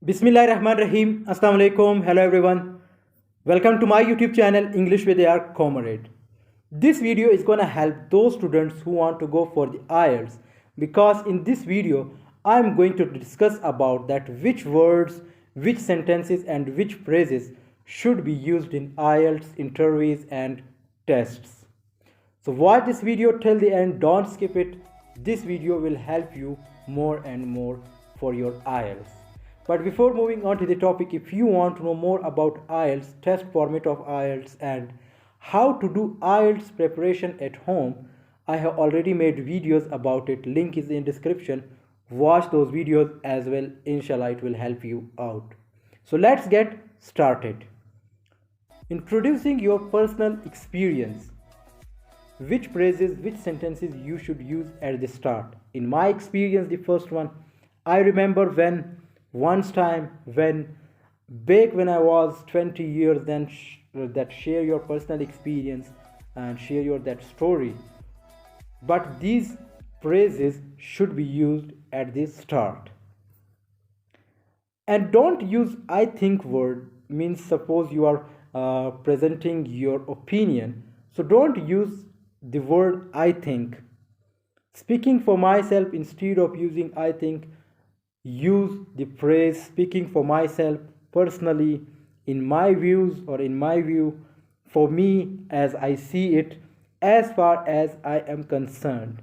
Bismillahirrahmanirrahim. Assalamu alaikum. Hello everyone. Welcome to my YouTube channel English with Comrade. This video is going to help those students who want to go for the Ielts, because in this video I am going to discuss about that which words, which sentences and which phrases should be used in Ielts interviews and tests. So watch this video till the end, don't skip it. This video will help you more and more for your Ielts. But before moving on to the topic, if you want to know more about Ielts, test format of Ielts and how to do Ielts preparation at home, I have already made videos about it. Link is in description. Watch those videos as well. Inshallah, it will help you out. So let's get started. Introducing your personal experience. Which phrases, which sentences you should use at the start? In my experience, the first one, I remember when back when I was 20 years, then that share your personal experience and share your that story. But these phrases should be used at the start. And don't use I think word. Means suppose you are presenting your opinion, so don't use the word I think. Speaking for myself, instead of using I think, use the phrase speaking for myself, personally, in my views or in my view, for me, as I see it, as far as I am concerned.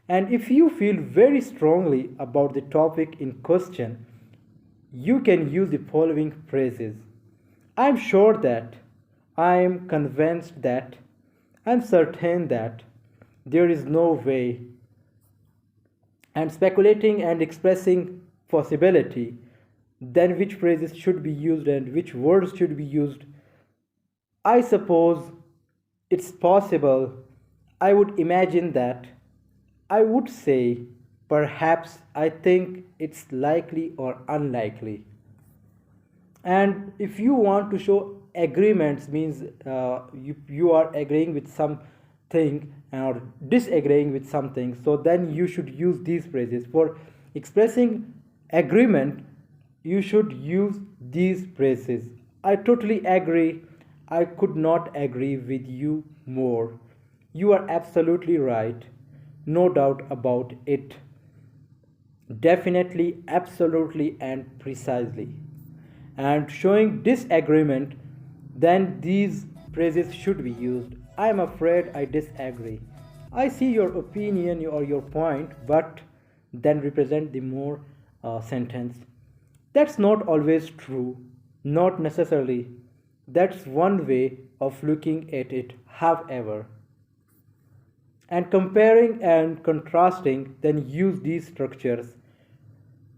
And if you feel very strongly about the topic in question, you can use the following phrases. I am sure that, I am convinced that, I am certain that, there is no way, and speculating and expressing possibility. Then which phrases should be used and which words should be used? I suppose it's possible, I would imagine that, I would say, perhaps, I think it's likely or unlikely. And if you want to show agreements, means you are agreeing with something or disagreeing with something, so then you should use these phrases. For expressing agreement, you should use these phrases. I totally agree. I could not agree with you more. You are absolutely right. No doubt about it. Definitely, absolutely, and precisely. And showing disagreement, then these phrases should be used. I am afraid I disagree. I see your opinion or your point, but then represent the more sentence. That's not always true, not necessarily. That's one way of looking at it, however. And comparing and contrasting, then use these structures.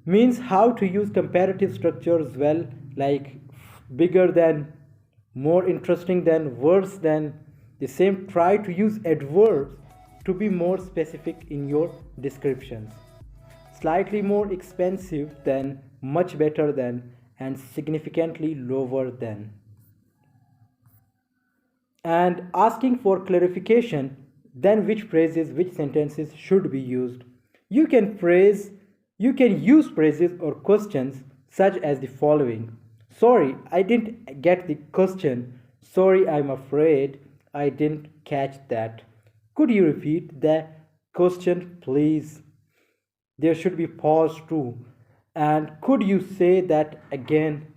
Means how to use comparative structures well, like bigger than, more interesting than, worse than. The same, try to use adverbs to be more specific in your descriptions. Slightly more expensive than, much better than, and significantly lower than. And asking for clarification, then which phrases, which sentences should be used. You can use phrases or questions such as the following. Sorry, I didn't get the question. Sorry, I'm afraid I didn't catch that. Could you repeat the question, please? There should be pause too. And could you say that again?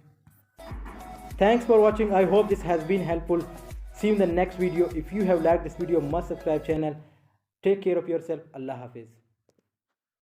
Thanks for watching. I hope this has been helpful. See you in the next video. If you have liked this video, must subscribe channel. Take care of yourself. Allah Hafiz.